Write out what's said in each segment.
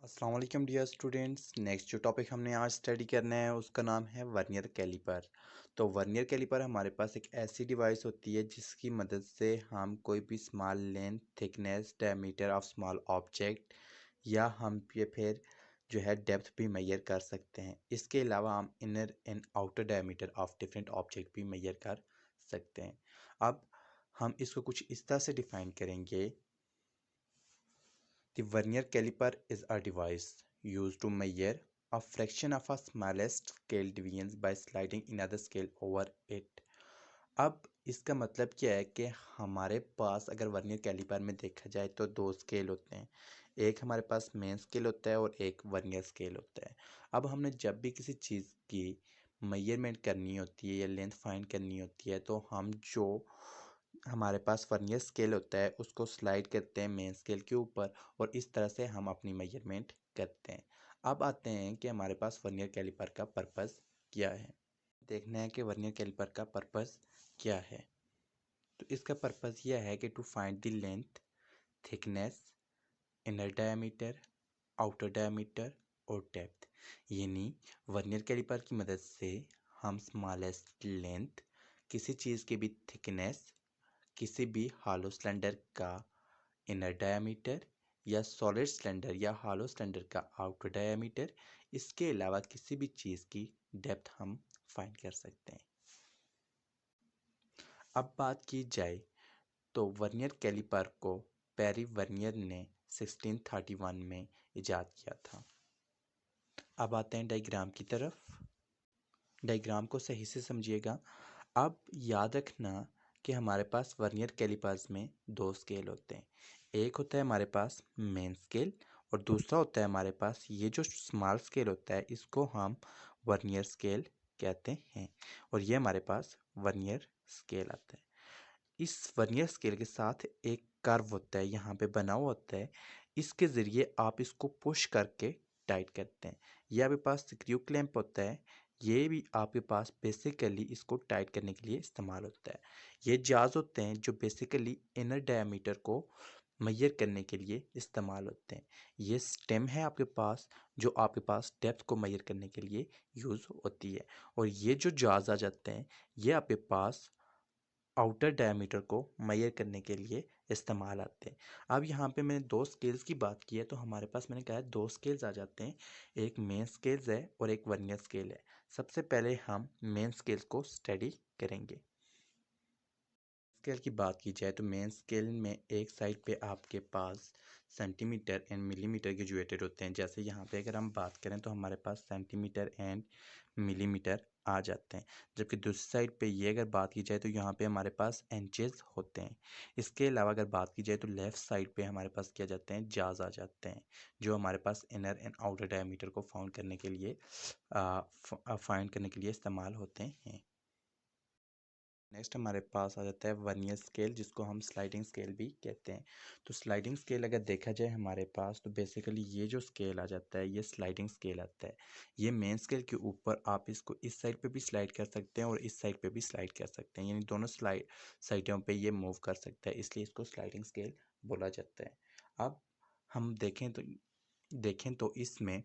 अस्सलाम वालेकुम dear students. Next जो टॉपिक हमने आज स्टडी करना है उसका नाम है वर्नियर कैलिपर। तो वर्नियर कैलिपर हमारे पास एक ऐसी डिवाइस होती है जिसकी मदद से हम कोई भी small length, thickness, diameter of small object या हम ये फिर जो है डेप्थ भी मेजर कर सकते हैं। इसके अलावा हम inner and outer diameter of different object भी मेजर कर सकते हैं। अब हम इसको कुछ इस तरह से डिफाइन करेंगे। The vernier caliper is a device used to measure a fraction of a smallest scale deviations by sliding another scale over it. अब इसका मतलब क्या है कि हमारे पास अगर वर्नियर कैलिपर में देखा जाए तो दो स्केल होते हैं। एक हमारे पास मेन स्केल होता है और एक वर्नियर स्केल होता है। अब हमने जब भी किसी चीज़ की मेजरमेंट करनी होती है या लेंथ फाइंड करनी होती है तो हम जो हमारे पास वर्नियर स्केल होता है उसको स्लाइड करते हैं मेन स्केल के ऊपर और इस तरह से हम अपनी मेजरमेंट करते हैं। अब आते हैं कि हमारे पास वर्नियर कैलिपर का पर्पस क्या है। देखना है कि वर्नियर कैलिपर का पर्पस क्या है। तो इसका पर्पस यह है कि to find the length, thickness, inner diameter, outer diameter और डेप्थ। यानी वर्नियर कैलिपर की मदद से हम स्मॉलेस्ट लेंथ, किसी चीज़ की भी थिकनेस, किसी भी हॉलो सिलेंडर का इनर डायमीटर या सॉलिड सिलेंडर या हॉलो सिलेंडर का आउटर डायमीटर, इसके अलावा किसी भी चीज़ की डेप्थ हम फाइंड कर सकते हैं। अब बात की जाए तो वर्नियर कैलिपर को पेरी वर्नियर ने 1631 में इजाद किया था। अब आते हैं डायग्राम की तरफ। डायग्राम को सही से समझिएगा। अब याद रखना कि हमारे पास वर्नियर कैलिपर्स में दो स्केल होते हैं। एक होता है हमारे पास मेन स्केल और दूसरा होता है हमारे पास ये जो स्मॉल स्केल होता है, इसको हम वर्नियर स्केल कहते हैं और ये हमारे पास वर्नियर स्केल आता है। इस वर्नियर स्केल के साथ एक कर्व होता है, यहाँ पे बना हुआ होता है। इसके ज़रिए आप इसको पुश करके टाइट करते हैं। ये आपके पास स्क्रू क्लैंप होता है, ये भी आपके पास बेसिकली इसको टाइट करने के लिए इस्तेमाल होता है। ये जाज़ होते हैं जो बेसिकली इनर डायमीटर को मेजर करने के लिए इस्तेमाल होते हैं। ये स्टेम है आपके पास जो आपके पास डेप्थ को मेजर करने के लिए यूज़ होती है और ये जो जाज़ आ जाते हैं ये आपके पास आउटर डायमीटर को मेजर करने के लिए इस्तेमाल आते हैं। अब यहाँ पे मैंने दो स्केल्स की बात की है तो हमारे पास मैंने कहा है दो स्केल्स आ जाते हैं, एक मेन स्केल्स है और एक वर्नियर स्केल है। सबसे पहले हम मेन स्केल्स को स्टडी करेंगे। स्केल की बात की जाए तो मेन स्केल में एक साइड पे आपके पास सेंटीमीटर एंड मिलीमीटर के यूनिट होते हैं। जैसे यहाँ पे अगर हम बात करें तो हमारे पास सेंटीमीटर एंड मिलीमीटर आ जाते हैं, जबकि दूसरी साइड पे ये अगर बात की जाए तो यहाँ पे हमारे पास इंचेस होते हैं। इसके अलावा अगर बात की जाए तो लेफ़्ट साइड पे हमारे पास क्या जाते हैं, जाज आ जाते हैं, जो हमारे पास इनर एंड आउटर डायमीटर को फाउंड करने के लिए फाइंड करने के लिए इस्तेमाल होते हैं। नेक्स्ट हमारे पास आ जाता है वर्नियर स्केल, जिसको हम स्लाइडिंग स्केल भी कहते हैं। तो स्लाइडिंग स्केल अगर देखा जाए हमारे पास तो बेसिकली ये जो स्केल आ जाता है ये स्लाइडिंग स्केल आता है। ये मेन स्केल के ऊपर आप इसको इस साइड पे भी स्लाइड कर सकते हैं और इस साइड पे भी स्लाइड कर सकते हैं, यानी दोनों साइडों पे ये मूव कर सकता है, इसलिए इसको स्लाइडिंग स्केल बोला जाता है। अब हम देखें तो इसमें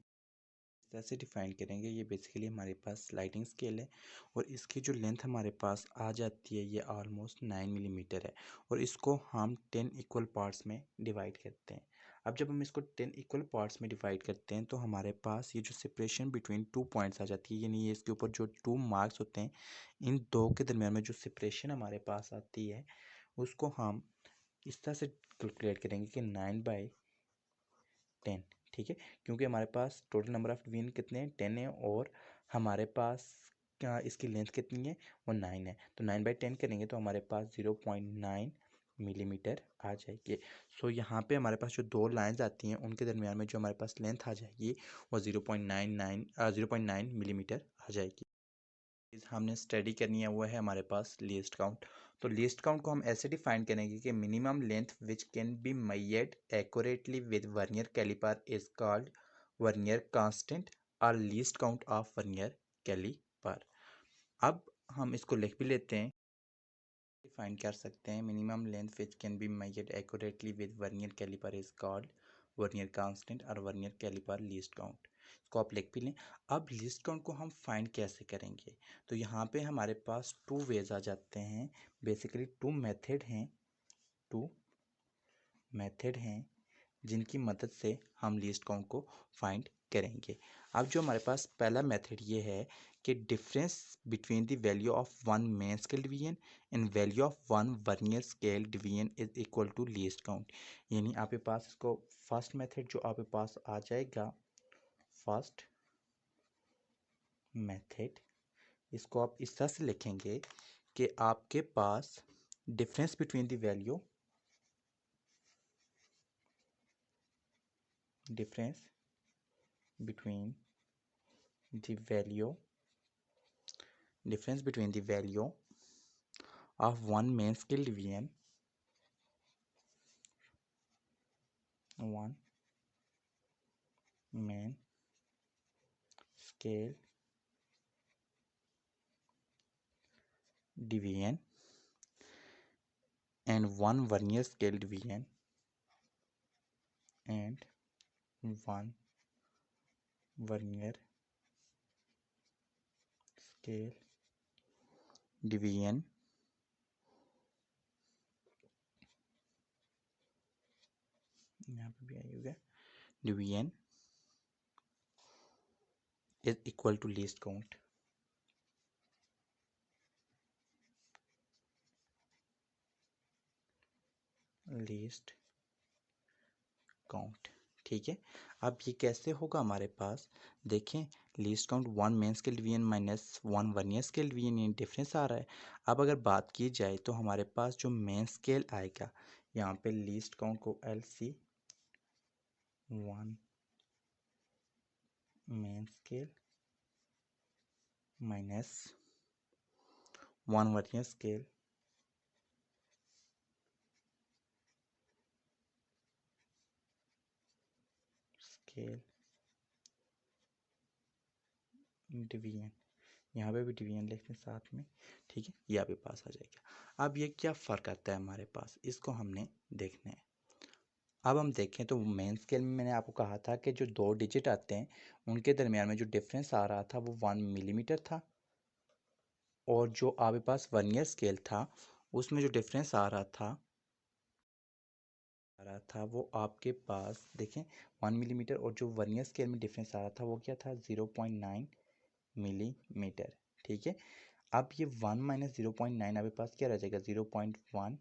कैसे डिफाइन करेंगे। ये बेसिकली हमारे पास स्लाइडिंग स्केल है और इसकी जो लेंथ हमारे पास आ जाती है ये ऑलमोस्ट 9 मिलीमीटर है और इसको हम 10 इक्वल पार्ट्स में डिवाइड करते हैं। अब जब हम इसको 10 इक्वल पार्ट्स में डिवाइड करते हैं तो हमारे पास ये जो सेपरेशन बिटवीन 2 पॉइंट्स आ जाती है, यानी ये इसके ऊपर जो 2 मार्क्स होते हैं इन दो के दरमियान में जो सेपरेशन हमारे पास आती है उसको हम इस तरह से कैलकुलेट करेंगे कि 9/10, ठीक है, क्योंकि हमारे पास टोटल नंबर ऑफ डिवीजन कितने हैं, 10 है और हमारे पास क्या इसकी लेंथ कितनी है, वो 9 है। तो 9/10 करेंगे तो हमारे पास 0.9 मिलीमीटर आ जाएगी। सो यहाँ पे हमारे पास जो दो लाइंस आती हैं उनके दरमियान में जो हमारे पास लेंथ आ जाएगी वो 0.9 मिलीमीटर आ जाएगी। हमने स्टडी करनी है वो है हमारे पास लीस्ट काउंट। तो लीस्ट काउंट को हम ऐसे डिफाइन करेंगे कि minimum length which can be measured accurately with vernier caliper is called vernier constant और least count of vernier calliper. अब हम इसको लिख भी लेते हैं, डिफाइन कर सकते हैं। Minimum length which can be measured accurately with vernier caliper is called vernier constant और वर्नियर कैलिपर लीस्ट काउंट, इसको आप लिख भी लें। अब लीस्ट काउंट को हम फाइंड कैसे करेंगे, तो यहाँ पे हमारे पास टू वेज आ जाते हैं, बेसिकली टू मेथड हैं जिनकी मदद से हम लीस्ट काउंट को फाइंड करेंगे। अब जो हमारे पास पहला मेथड ये है कि difference between the value of one main scale division and value of one vernier scale division is equal to least count. यानी आपके पास इसको फर्स्ट मेथड जो आपके पास आ जाएगा, फर्स्ट मेथड, इसको आप इस तरह से लिखेंगे कि आपके पास difference between the value difference between the value of one main scale division and one vernier scale division and one vernier scale division यहाँ पे भी आएगा division is equal to least count। Least count, ठीक है। अब ये कैसे होगा हमारे पास, देखें least count one main scale division minus one vernier scale division, ये डिफरेंस आ रहा है। अब अगर बात की जाए तो हमारे पास जो मेन स्केल आएगा, यहाँ पे लीस्ट काउंट को LC one main scale minus one vernier scale division, यहाँ पे भी डिवीजन लिखते हैं साथ में, ठीक है, ये आपके पास आ जाएगा। अब ये क्या फ़र्क आता है हमारे पास, इसको हमने देखना है। अब हम देखें तो मेन स्केल में मैंने आपको कहा था कि जो दो डिजिट आते हैं उनके दरमियान में जो डिफरेंस आ रहा था वो 1 मिलीमीटर था, और जो आपके पास वर्नियर स्केल था उसमें जो डिफरेंस आ रहा था वो आपके पास देखें 1 मिलीमीटर, और जो वर्नियर स्केल में डिफरेंस आ रहा था वो क्या था 0.9 मिलीमीटर, ठीक है। अब ये 1 माइनस 0.9 आपके पास क्या रह जाएगा 0.1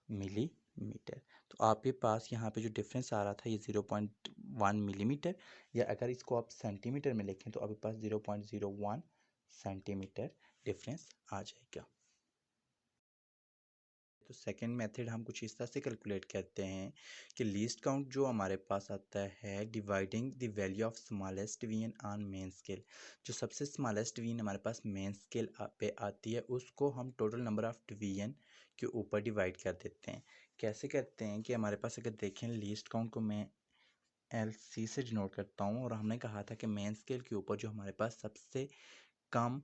मिलीमीटर। तो आपके पास यहाँ पे जो डिफरेंस आ रहा था ये 0.1 मिलीमीटर, या अगर इसको आप सेंटीमीटर में लिखें तो आपके पास 0.01 सेंटीमीटर डिफरेंस आ जाएगा। तो सेकंड मेथड हम कुछ इस तरह से कैलकुलेट करते हैं कि लीस्ट काउंट जो हमारे पास आता है dividing the value of smallest division on main scale, जो सबसे स्मॉलेस्ट डिवीजन हमारे पास मेन स्केल पे आती है उसको हम टोटल नंबर ऑफ डिवीजन के ऊपर डिवाइड कर देते हैं। कैसे करते हैं कि हमारे पास अगर देखें लीस्ट काउंट को मैं LC से डिनोट करता हूँ, और हमने कहा था कि मेन स्केल के ऊपर जो हमारे पास सबसे कम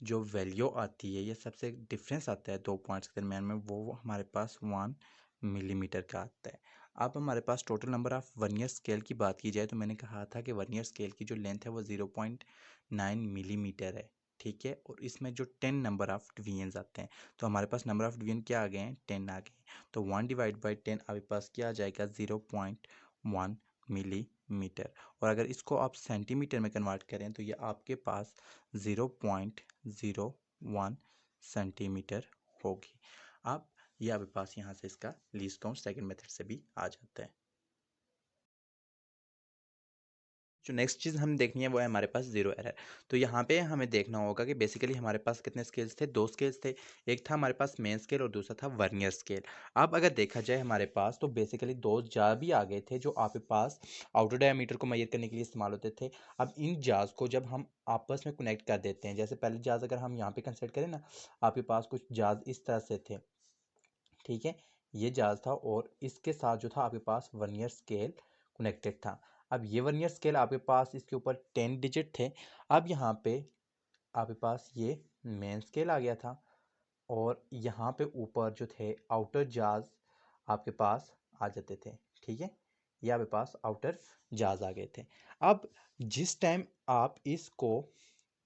जो वैल्यू आती है या सबसे डिफरेंस आता है दो पॉइंट्स के दरमियान में, वो हमारे पास 1 मिलीमीटर का आता है। अब हमारे पास total number of vernier scale की बात की जाए तो मैंने कहा था कि वर्नियर स्केल की जो लेंथ है वो 0.9 मिलीमीटर है, ठीक है, और इसमें जो 10 नंबर ऑफ डिवीजन आते हैं, तो हमारे पास नंबर ऑफ डिवीजन क्या आ गए हैं 10 आ गए हैं। तो 1 डिवाइड बाई 10 आपके पास क्या आ जाएगा 0.1 मिलीमीटर, और अगर इसको आप सेंटीमीटर में कन्वर्ट करें तो ये आपके पास 0.01 सेंटीमीटर होगी। अब ये आपके पास यहाँ से इसका लीस्ट काउंट सेकंड मेथड से भी आ जाता है। जो नेक्स्ट चीज़ हम देखनी है वो है हमारे पास जीरो एरर। तो यहाँ पे हमें देखना होगा कि बेसिकली हमारे पास कितने स्केल्स थे, दो स्केल्स थे, एक था हमारे पास मेन स्केल और दूसरा था वर्नियर स्केल। अब अगर देखा जाए हमारे पास तो बेसिकली दो जार भी आ गए थे जो आपके पास आउटर डायमीटर को मेजर करने के लिए इस्तेमाल होते थे। अब इन जार्स को जब हम आपस में कनेक्ट कर देते हैं, जैसे पहले जार्स अगर हम यहाँ पे कंसिडर करें ना, आपके पास कुछ जार्स इस तरह से थे, ठीक है, ये जार्स था, और इसके साथ जो था आपके पास वर्नियर स्केल कनेक्टेड था। अब ये वर्नियर स्केल आपके पास इसके ऊपर 10 डिजिट थे। अब यहाँ पे आपके पास ये मेन स्केल आ गया था, और यहाँ पे ऊपर जो थे आउटर जार्स आपके पास आ जाते थे, ठीक है, ये आपके पास आउटर जाज आ गए थे। अब जिस टाइम आप इसको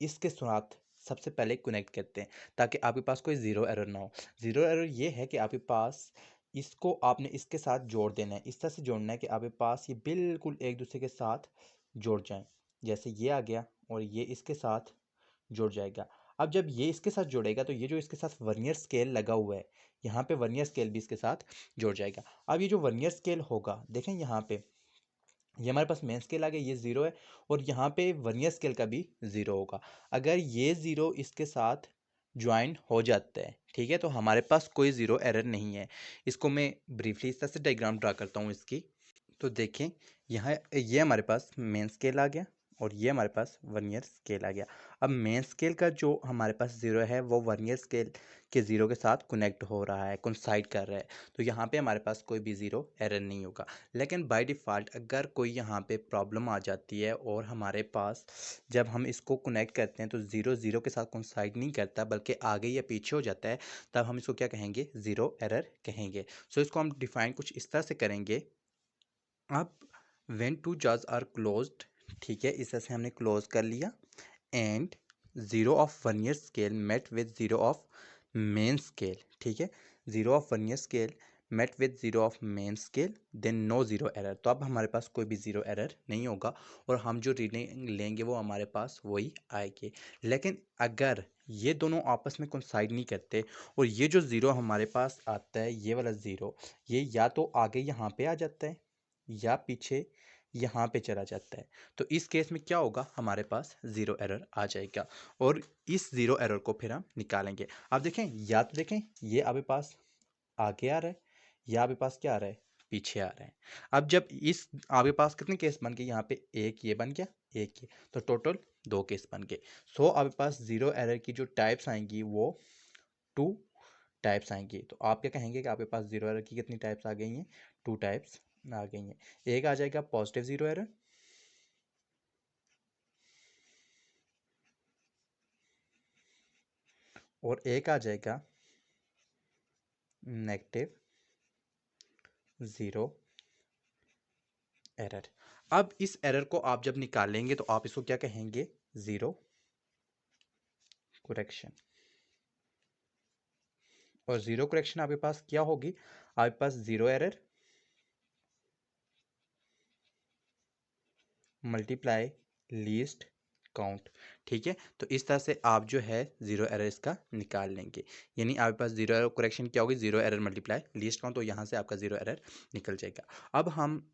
इसके साथ सबसे पहले कनेक्ट करते हैं ताकि आपके पास कोई ज़ीरो एरर ना हो। ज़ीरो एरर ये है कि आपके पास इसको आपने इसके साथ जोड़ देना है, इस तरह से जोड़ना है कि आपके पास ये बिल्कुल एक दूसरे के साथ जुड़ जाएं। जैसे ये आ गया और ये इसके साथ जुड़ जाएगा। अब जब ये इसके साथ जुड़ेगा तो ये जो इसके साथ वर्नियर स्केल लगा हुआ है, यहाँ पे वर्नियर स्केल भी इसके साथ जुड़ जाएगा। अब ये जो वर्नियर स्केल होगा, देखें यहाँ पे ये हमारे पास मेन स्केल आ गया, ये ज़ीरो है और यहाँ पे वर्नियर स्केल का भी ज़ीरो होगा। अगर ये ज़ीरो इसके साथ ज्वाइन हो जाता है, ठीक है, तो हमारे पास कोई ज़ीरो एरर नहीं है। इसको मैं ब्रीफली इस तरह से डायग्राम ड्रा करता हूँ इसकी। तो देखें यहाँ ये हमारे पास मेन स्केल आ गया और ये हमारे पास वर्नियर स्केल आ गया। अब मेन स्केल का जो हमारे पास ज़ीरो है वो वर्नियर स्केल के ज़ीरो के साथ कनेक्ट हो रहा है, कोइंसाइड कर रहा है, तो यहाँ पे हमारे पास कोई भी ज़ीरो एरर नहीं होगा। लेकिन बाय डिफ़ॉल्ट अगर कोई यहाँ पे प्रॉब्लम आ जाती है और हमारे पास जब हम इसको कनेक्ट करते हैं तो ज़ीरो ज़ीरो के साथ कोइंसाइड नहीं करता बल्कि आगे या पीछे हो जाता है, तब हम इसको क्या कहेंगे, ज़ीरो एरर कहेंगे। सो इसको हम डिफ़ाइन कुछ इस तरह से करेंगे। अब व्हेन टू जार्स आर क्लोज्ड, ठीक है, इस तरह से हमने क्लोज कर लिया and zero of vernier scale met with zero of main scale, ठीक है, zero of vernier scale met with zero of main scale, then no zero error. तो अब हमारे पास कोई भी ज़ीरो एरर नहीं होगा और हम जो रीडिंग लेंगे वो हमारे पास वही आएगी। लेकिन अगर ये दोनों आपस में कोइंसाइड नहीं करते और ये जो ज़ीरो हमारे पास आता है, ये वाला ज़ीरो, ये या तो आगे यहाँ पे आ जाता है या पीछे यहाँ पे चला जाता है, तो इस केस में क्या होगा, हमारे पास ज़ीरो एरर आ जाएगा और इस ज़ीरो एरर को फिर हम निकालेंगे। अब देखें, या तो देखें ये आपके पास आगे आ रहा है या आपके पास क्या आ रहा है, पीछे आ रहा है। अब जब इस आपके पास कितने केस बन गए, यहाँ पे एक ये बन गया, एक ये, तो टोटल दो केस बन गए। सो आपके पास ज़ीरो एरर की जो टाइप्स आएंगी वो टू टाइप्स आएंगी। तो आप क्या कहेंगे कि आपके पास ज़ीरो एरर की कितनी टाइप्स आ गई हैं, टू टाइप्स आ गई हैं। एक आ जाएगा पॉजिटिव ज़ीरो एरर और एक आ जाएगा नेगेटिव ज़ीरो एरर। अब इस एरर को आप जब निकालेंगे तो आप इसको क्या कहेंगे, ज़ीरो करेक्शन। और ज़ीरो करेक्शन आपके पास क्या होगी, आपके पास zero error multiply least count, ठीक है। तो इस तरह से आप जो है ज़ीरो एरर इसका निकाल लेंगे, यानी आपके पास ज़ीरो एरर करेक्शन क्या होगी, zero error multiply least count, तो यहाँ से आपका ज़ीरो एरर निकल जाएगा। अब हम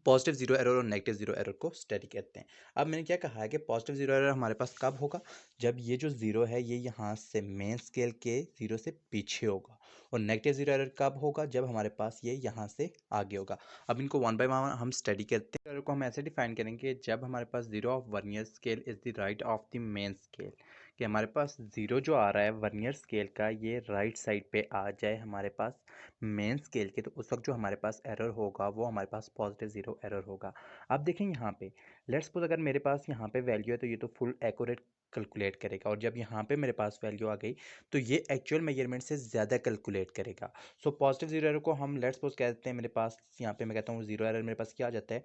पॉजिटिव जीरो एरर और नेगेटिव जीरो एरर को स्टडी करते हैं। अब मैंने क्या कहा है कि पॉजिटिव जीरो एरर हमारे पास कब होगा, जब ये जो जीरो है ये यहाँ से मेन स्केल के जीरो से पीछे होगा, और नेगेटिव जीरो एरर कब होगा, जब हमारे पास ये यहाँ से आगे होगा। अब इनको वन बाय वन हम स्टडी करते हैं। एरर को हम ऐसे डिफाइन करेंगे, जब हमारे पास zero of vernier scale is the right of the main scale, कि हमारे पास जीरो जो आ रहा है वर्नियर स्केल का ये राइट साइड पे आ जाए हमारे पास मेन स्केल के, तो उस वक्त जो हमारे पास एरर होगा वो हमारे पास पॉजिटिव ज़ीरो एरर होगा। अब देखें यहाँ पे, लेट्स सपोज अगर मेरे पास यहाँ पे वैल्यू है तो ये तो फुल एक्यूरेट कैलकुलेट करेगा, और जब यहाँ पे मेरे पास वैल्यू आ गई तो ये एक्चुअल मेजरमेंट से ज़्यादा कैलकुलेट करेगा। सो पॉजिटिव ज़ीरो एरर को हम लेट्स सपोज कहते हैं, मेरे पास यहाँ पे मैं कहता हूँ ज़ीरो एरर मेरे पास क्या आ जाता है,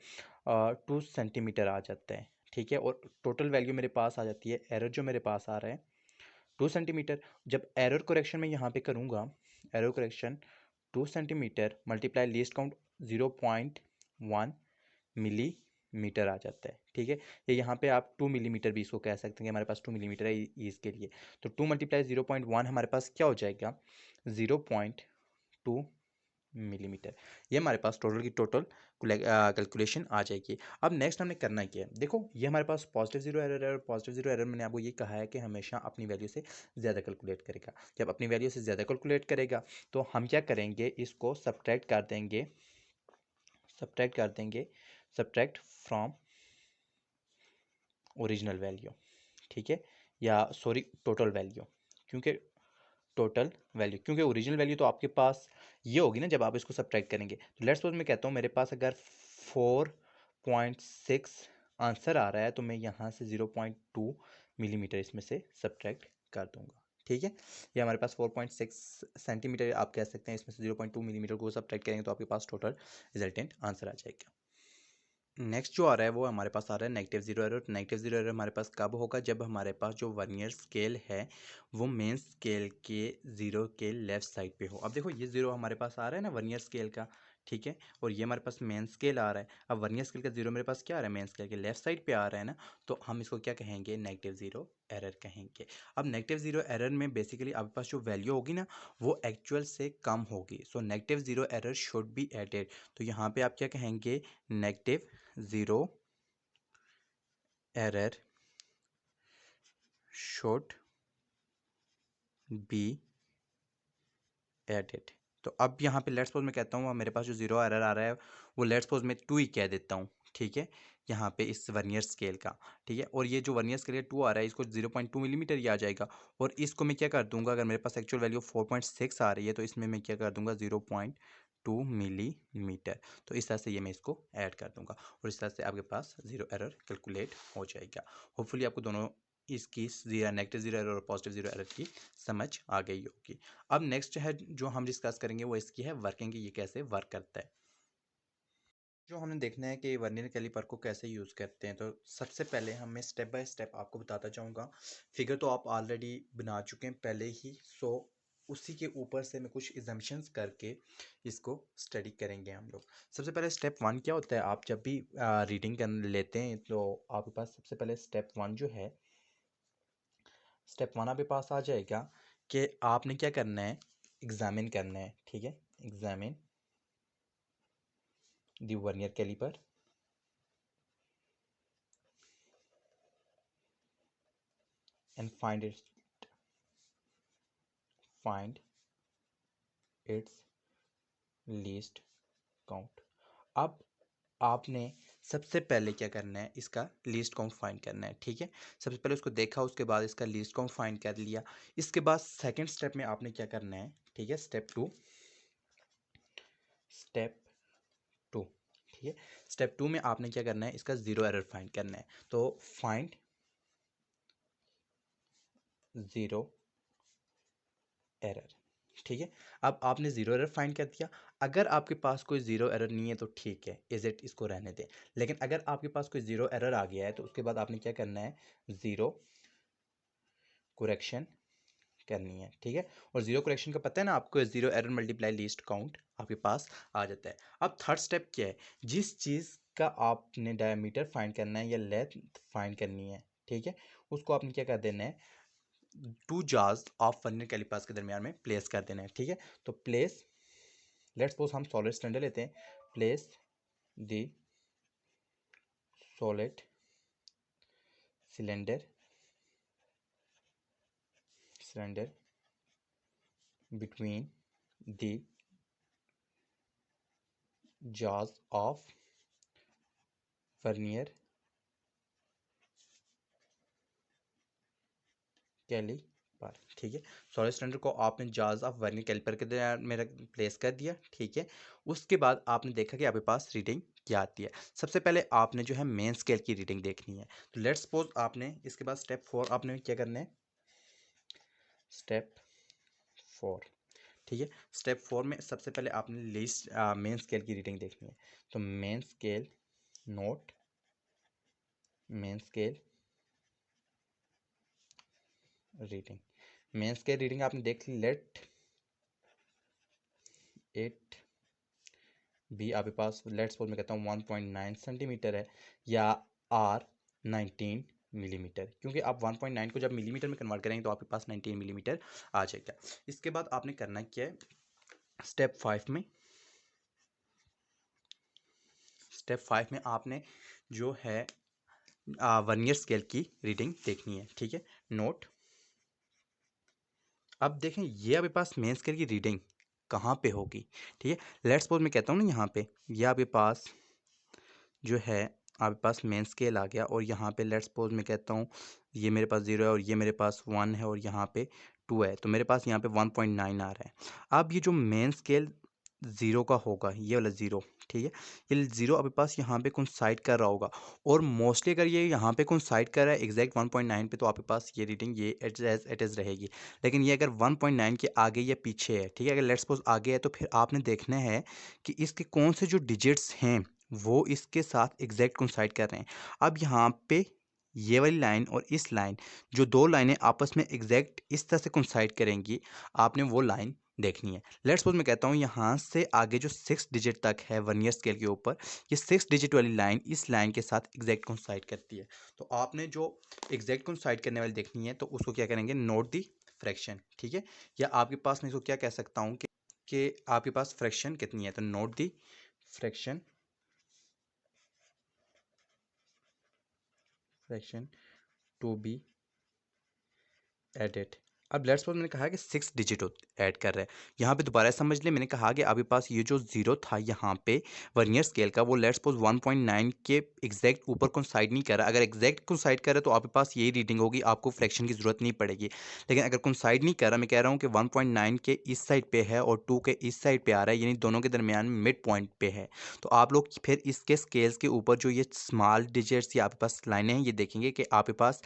2 सेंटीमीटर आ जाता है, ठीक है, और टोटल वैल्यू मेरे पास आ जाती है, एरर जो मेरे पास आ रहा है 2 सेंटीमीटर। जब एरर करेक्शन में यहाँ पे करूँगा, error correction 2 centimetre multiply least count 0.1 millimetre आ जाता है, ठीक है। ये यहाँ पे आप 2 मिलीमीटर भी इसको कह सकते हैं कि हमारे पास 2 मिलीमीटर है इसके लिए, तो 2 मल्टीप्लाई 0.1 हमारे पास क्या हो जाएगा, 0.2 मिलीमीटर। ये हमारे पास टोटल की टोटल कैलकुलेशन आ जाएगी। अब नेक्स्ट हमने करना क्या है, देखो ये हमारे पास पॉजिटिव जीरो एरर है, और पॉजिटिव जीरो एरर मैंने आपको ये कहा है कि हमेशा अपनी वैल्यू से ज़्यादा कैलकुलेट करेगा। जब अपनी वैल्यू से ज़्यादा कैलकुलेट करेगा तो हम क्या करेंगे, इसको सब्ट्रैक्ट कर देंगे, सब्ट्रैक्ट कर देंगे, सब्ट्रैक्ट फ्रॉम ओरिजिनल वैल्यू, ठीक है, या सॉरी टोटल वैल्यू, क्योंकि टोटल वैल्यू, क्योंकि ओरिजिनल वैल्यू तो आपके पास ये होगी ना जब आप इसको सब्ट्रैक्ट करेंगे। तो लेट्स सपोज मैं कहता हूँ मेरे पास अगर 4.6 आंसर आ रहा है तो मैं यहाँ से 0.2 मिलीमीटर इसमें से सब्ट्रैक्ट कर दूंगा, ठीक है। ये हमारे पास 4.6 सेंटीमीटर आप कह सकते हैं, इसमें से 0.2 मिलीमीटर को सब्ट्रैक्ट करेंगे तो आपके पास टोटल रिजल्टेंट आंसर आ जाएगा। नेक्स्ट जो आ रहा है वो हमारे पास आ रहा है negative zero error. Negative zero error हमारे पास कब होगा, जब हमारे पास जो वर्नियर स्केल है वो मेन स्केल के जीरो के लेफ्ट साइड पे हो। अब देखो ये जीरो हमारे पास आ रहा है ना वर्नियर स्केल का, ठीक है, और ये हमारे पास मेन स्केल आ रहा है। अब वर्नियर स्केल का जीरो मेरे पास क्या आ रहा है, मेन स्केल के लेफ्ट साइड पे आ रहा है ना, तो हम इसको क्या कहेंगे, नेगेटिव जीरो एरर कहेंगे। अब नेगेटिव जीरो एरर में बेसिकली आपके पास जो वैल्यू होगी ना वो एक्चुअल से कम होगी, so negative zero error should be added. तो यहाँ पे आप क्या कहेंगे, negative zero error should be added. तो अब यहाँ पे लेट्स सपोज मैं कहता हूँ मेरे पास जो जीरो एरर आ रहा है वो लेट्स सपोज मैं 2 ही कह देता हूँ, ठीक है, यहाँ पे इस वर्नियर स्केल का, ठीक है, और ये जो वर्नियर स्केल का 2 आ रहा है इसको 0.2 मिलीमीटर ही आ जाएगा, और इसको मैं क्या कर दूंगा, अगर मेरे पास एक्चुअल वैल्यू 4.6 आ रही है तो इसमें मैं क्या कर दूंगा 0.2 मिलीमीटर। तो इस तरह से ये मैं इसको ऐड कर दूंगा और इस तरह से आपके पास जीरो एरर कैलकुलेट हो जाएगा। होपफुली आपको दोनों इसकी जीरो नेगेटिव जीरो एरर और पॉजिटिव जीरो एरर की समझ आ गई होगी। अब नेक्स्ट है जो हम डिस्कस करेंगे वो इसकी है वर्किंग, की ये कैसे वर्क करता है। जो हमने देखना है कि वर्नियर कैलिपर को कैसे यूज़ करते हैं, तो सबसे पहले मैं स्टेप बाय स्टेप आपको बताता जाऊंगा। फिगर तो आप ऑलरेडी बना चुके हैं पहले ही, सो उसी के ऊपर से मैं कुछ एजम्पशंस करके इसको स्टडी करेंगे हम लोग। सबसे पहले स्टेप 1 क्या होता है, आप जब भी रीडिंग कर लेते हैं तो आपके पास सबसे पहले स्टेप 1 जो है, स्टेप 1 आपके पास आ जाएगा कि आपने क्या करना है, एग्जामिन करना है, ठीक है, examine the vernier caliper and find its least count. अब आपने सबसे पहले क्या करना है, इसका लीस्ट काउंट फाइंड करना है, ठीक है। सबसे पहले उसको देखा, उसके बाद इसका लीस्ट काउंट फाइंड कर लिया। इसके बाद सेकंड स्टेप में आपने क्या करना है, ठीक है, स्टेप टू, ठीक है, स्टेप 2 में आपने क्या करना है, इसका जीरो एरर फाइंड करना है। तो फाइंड जीरो एरर, ठीक है। अब आपने जीरो एरर फाइंड कर दिया। अगर आपके पास कोई जीरो एरर नहीं है तो ठीक है, इज इट, इसको रहने दें। लेकिन अगर आपके पास कोई जीरो एरर आ गया है तो उसके बाद आपने क्या करना है, जीरो करेक्शन करनी है, ठीक है। और जीरो करेक्शन का पता है ना आपको, zero error multiply least count आपके पास आ जाता है। अब थर्ड स्टेप क्या है, जिस चीज़ का आपने डायमीटर फाइंड करना है या लेंथ फाइंड करनी है, ठीक है, उसको आपने क्या कर देना है, 2 जार्स ऑफ वर्नियर कैलिपर्स के दरमियान में प्लेस कर देना है, ठीक है। तो प्लेस, लेट्स सपोज हम सॉलिड सिलेंडर लेते हैं, place the solid cylinder between the jaws of vernier caliper, ठीक है। सॉलिड सिलेंडर को आपने जार्स ऑफ वर्नियर कैलिपर के में प्लेस कर दिया, ठीक है। उसके बाद आपने देखा कि आपके पास रीडिंग क्या आती है। सबसे पहले आपने जो है मेन स्केल की रीडिंग देखनी है। तो लेट्स सपोज आपने इसके बाद स्टेप 4 आपने क्या करना है, स्टेप 4, ठीक है। स्टेप 4 में सबसे पहले आपने लीस्ट मेन स्केल की रीडिंग देखनी है। तो main scale note, main scale reading, main scale reading आपने देख ली। लेट इट भी आपके पास, लेट्स सपोज मैं कहता हूँ 1.9 सेंटीमीटर है या आर 19 मिलीमीटर, क्योंकि आप 1.9 को जब मिलीमीटर में कन्वर्ट करेंगे तो आपके पास 19 मिलीमीटर आ जाएगा। इसके बाद आपने करना क्या है, स्टेप 5 में, स्टेप 5 में आपने जो है वर्नियर स्केल की रीडिंग देखनी है, ठीक है। नोट, अब देखें ये आपके पास मेन स्केल की रीडिंग कहाँ पे होगी, ठीक है। लेट्स सपोज मैं कहता हूँ ना यहाँ पे, ये आपके पास जो है आपके पास मेन स्केल आ गया और यहाँ पे लेट्स सपोज मैं कहता हूँ ये मेरे पास 0 है और ये मेरे पास 1 है और यहाँ पे 2 है, तो मेरे पास यहाँ पे 1.9 आ रहा है। अब ये जो मेन स्केल ज़ीरो का होगा, ये वाला ज़ीरो, ठीक है। ये ज़ीरो आपके पास यहाँ पे कोइंसाइड कर रहा होगा, और मोस्टली अगर ये यहाँ पे कोइंसाइड कर रहा है एग्जैक्ट 1.9 पे, तो आपके पास ये रीडिंग ये एट इज़ रहेगी। लेकिन ये अगर 1.9 के आगे या पीछे है, ठीक है, अगर लेट्स सपोज आगे है, तो फिर आपने देखना है कि इसके कौन से जो डिजिट्स हैं वो इसके साथ एग्जैक्ट कोइंसाइड कर रहे हैं। अब यहाँ पे ये वाली लाइन और इस लाइन, जो दो लाइनें आपस में एग्जैक्ट इस तरह से कोइंसाइड करेंगी, आपने वो लाइन देखनी है। लेट्स सपोज मैं कहता हूँ यहाँ से आगे जो 6 डिजिट तक है वर्नियर स्केल के ऊपर, ये 6 डिजिट वाली लाइन इस लाइन के साथ एग्जैक्ट कोइंसाइड करती है। तो आपने जो एग्जैक्ट कोइंसाइड करने वाली देखनी है, तो उसको क्या करेंगे, नोट दी फ्रैक्शन, ठीक है। या आपके पास मैं इसको क्या कह सकता हूँ कि आपके पास फ्रैक्शन कितनी है, तो note the fraction, fraction to be added. अब लेट्स सपोज मैंने कहा कि 6 डिजिट ऐड कर रहा है। यहाँ पे दोबारा समझ ले, मैंने कहा कि आपके पास ये जो जीरो था यहाँ पे वर्नियर स्केल का, वो लेट्स सपोज 1.9 के एग्जैक्ट ऊपर कोइंसाइड नहीं कर रहा। अगर एग्जैक्ट कोइंसाइड कर रहा है तो आपके पास यही रीडिंग होगी, आपको फ्रैक्शन की जरूरत नहीं पड़ेगी। लेकिन अगर कोइंसाइड नहीं कर रहा, मैं कह रहा हूँ कि 1.9 के इस साइड पे है और 2 के इस साइड पे आ रहा है, यानी दोनों के दरमियान मिड पॉइंट पे है, तो आप लोग फिर इसके स्केल्स के ऊपर जो ये स्मॉल डिजिट्स या आपके पास लाइनें हैं, ये देखेंगे कि आपके पास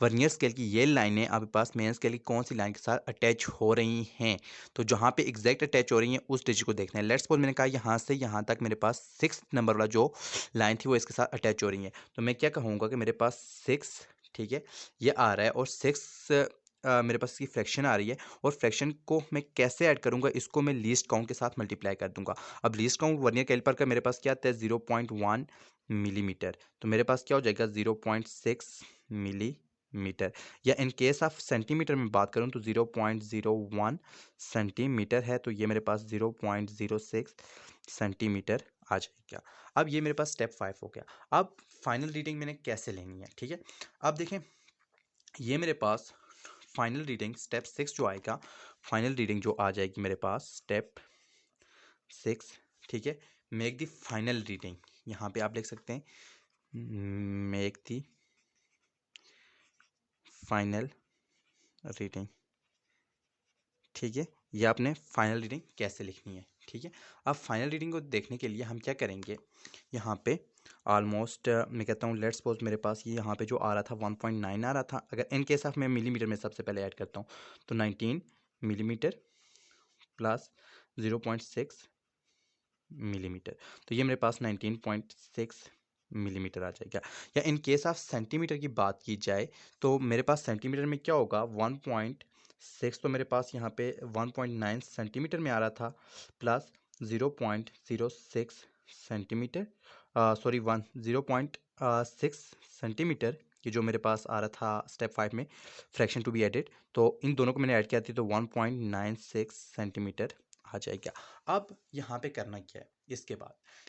वर्नियर स्केल की ये लाइनें आपके पास मेन स्केल की कौन सी लाइन के साथ अटैच हो रही हैं। तो जहाँ पे एग्जैक्ट अटैच हो रही हैं उस डिजिट को देखना है। लेट्स सपोज मैंने कहा यहाँ से यहाँ तक मेरे पास 6 नंबर वाला जो लाइन थी वो इसके साथ अटैच हो रही है, तो मैं क्या कहूँगा कि मेरे पास 6, ठीक है, ये आ रहा है, और 6 मेरे पास इसकी फ्रैक्शन आ रही है, और फ्रैक्शन को मैं कैसे ऐड करूंगा, इसको मैं लीस्ट काउंट के साथ मल्टीप्लाई कर दूंगा। अब लीस्ट काउंट वर्नियर कैलिपर का मेरे पास क्या आता है, 0.1 मिलीमीटर, तो मेरे पास क्या हो जाएगा 0.6 मिलीमीटर। या इन केस ऑफ सेंटीमीटर में बात करूं तो 0.01 सेंटीमीटर है, तो ये मेरे पास 0.06 सेंटीमीटर आ जाएगा। अब ये मेरे पास स्टेप 5 हो गया। अब फाइनल रीडिंग मैंने कैसे लेनी है, ठीक है। अब देखें, ये मेरे पास फाइनल रीडिंग स्टेप 6 जो आएगा, फाइनल रीडिंग जो आ जाएगी मेरे पास स्टेप 6, ठीक है। मेक द फाइनल रीडिंग, यहाँ पे आप लिख सकते हैं मेक द फाइनल रीडिंग, ठीक है। ये आपने फाइनल रीडिंग कैसे लिखनी है, ठीक है। अब फाइनल रीडिंग को देखने के लिए हम क्या करेंगे, यहाँ पे ऑलमोस्ट मैं कहता हूँ लेट्स सपोज मेरे पास ये यहाँ पे जो आ रहा था 1.9 आ रहा था, अगर इन केस ऑफ मैं मिलीमीटर में सबसे पहले ऐड करता हूँ, तो 19 मिलीमीटर प्लस 0.6 मिलीमीटर, तो ये मेरे पास 19.6 मिलीमीटर आ जाएगा। या इन केस ऑफ सेंटीमीटर की बात की जाए, तो मेरे पास सेंटीमीटर में क्या होगा, 1.6, तो मेरे पास यहाँ पे 1.9 सेंटीमीटर में आ रहा था, प्लस 0.06 सेंटीमीटर, सॉरी 0.6 सेंटीमीटर, ये जो मेरे पास आ रहा था स्टेप 5 में फ्रैक्शन टू बी एडेड, तो इन दोनों को मैंने ऐड किया थी, तो 1.96 सेंटीमीटर आ जाएगा। अब यहाँ पे करना क्या है,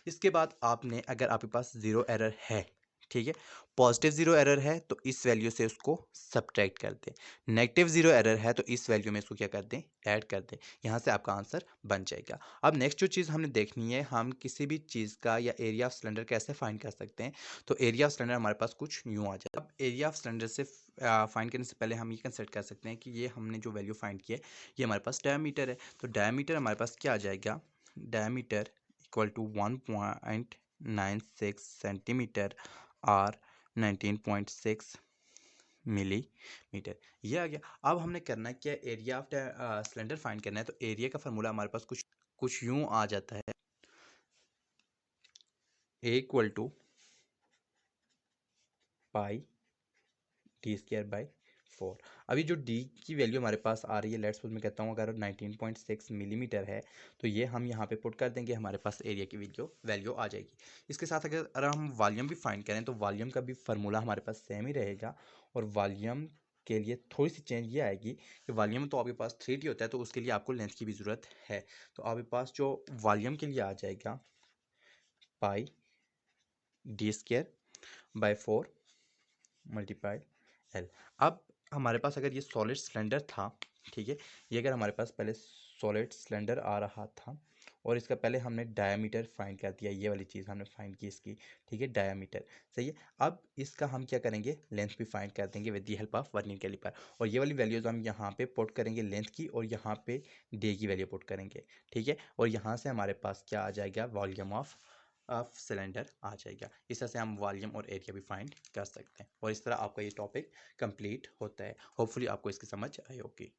इसके बाद आपने, अगर आपके पास ज़ीरो एरर है, ठीक है, पॉजिटिव ज़ीरो एरर है तो इस वैल्यू से उसको सब्ट्रैक्ट कर दें, नेगेटिव ज़ीरो एरर है तो इस वैल्यू में इसको क्या कर दें, ऐड कर दें। यहाँ से आपका आंसर बन जाएगा। अब नेक्स्ट जो चीज़ हमने देखनी है, हम किसी भी चीज़ का या एरिया ऑफ सिलेंडर कैसे फाइंड कर सकते हैं, तो एरिया ऑफ सिलेंडर हमारे पास कुछ यूँ आ जाए। अब एरिया ऑफ सिलेंडर से फाइंड करने से पहले हम ये कंसिडर कर सकते हैं कि ये हमने जो वैल्यू फाइंड की है ये हमारे पास डायमीटर है, तो डायमीटर हमारे पास क्या आ जाएगा, डायमीटर इक्वल टू 1.96 सेंटीमीटर और 19.6 मिलीमीटर, ये आ गया। अब हमने करना है क्या, एरिया ऑफ सिलेंडर फाइंड करना है, तो एरिया का फार्मूला हमारे पास कुछ यूं आ जाता है, A equal to pi D square by 4। अभी जो डी की वैल्यू हमारे पास आ रही है, लेट्स सपोज मैं कहता हूँ अगर 19.6 मिलीमीटर है, तो ये हम यहाँ पे पुट कर देंगे, हमारे पास एरिया की वैल्यू आ जाएगी। इसके साथ अगर हम वॉल्यूम भी फाइंड करें, तो वॉल्यूम का भी फार्मूला हमारे पास सेम ही रहेगा, और वॉल्यूम के लिए थोड़ी सी चेंज ये आएगी कि वॉल्यूम तो आपके पास 3D होता है, तो उसके लिए आपको लेंथ की भी ज़रूरत है, तो आपके पास जो वॉल्यूम के लिए आ जाएगा pi D square by 4 multiply L. अब हमारे पास अगर ये सॉलिड सिलेंडर था, ठीक है, ये अगर हमारे पास पहले सॉलिड सिलेंडर आ रहा था और इसका पहले हमने डायामीटर फाइंड कर दिया, ये वाली चीज़ हमने फाइंड की इसकी, ठीक है, डायामीटर, सही है। अब इसका हम क्या करेंगे, लेंथ भी फाइंड कर देंगे with the help of vernier caliper, और ये वाली वैल्यूज़ हम यहाँ पे पुट करेंगे लेंथ की, और यहाँ पे डे की वैल्यू पुट करेंगे, ठीक है। और यहाँ से हमारे पास क्या आ जाएगा, वॉल्यूम ऑफ सिलेंडर आ जाएगा। इस तरह से हम वॉल्यूम और एरिया भी फाइंड कर सकते हैं, और इस तरह आपका ये टॉपिक कंप्लीट होता है। होपफुली आपको इसकी समझ आई होगी।